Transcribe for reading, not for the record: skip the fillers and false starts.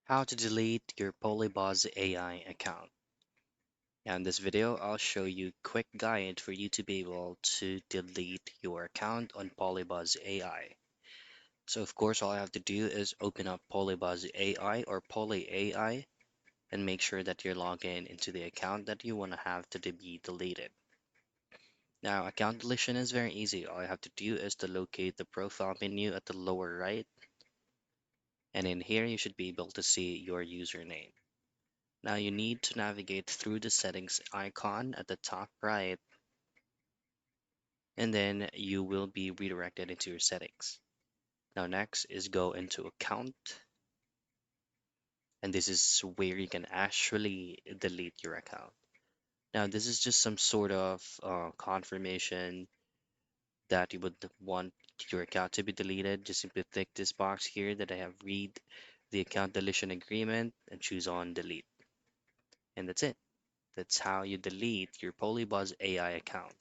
How to delete your PolyBuzz AI account. Now in this video, I'll show you a quick guide for you to be able to delete your account on PolyBuzz AI. So of course, all I have to do is open up PolyBuzz AI or Poly AI and make sure that you're logged in into the account that you want to have to be deleted. Now, account deletion is very easy. All I have to do is to locate the profile menu at the lower right, and in here you should be able to see your username. Now you need to navigate through the settings icon at the top right, and then you will be redirected into your settings. Now next is go into account, and this is where you can actually delete your account. Now this is just some sort of confirmation that you would want your account to be deleted. Just simply tick this box here that I have read the account deletion agreement and choose on delete. And that's it. That's how you delete your PolyBuzz AI account.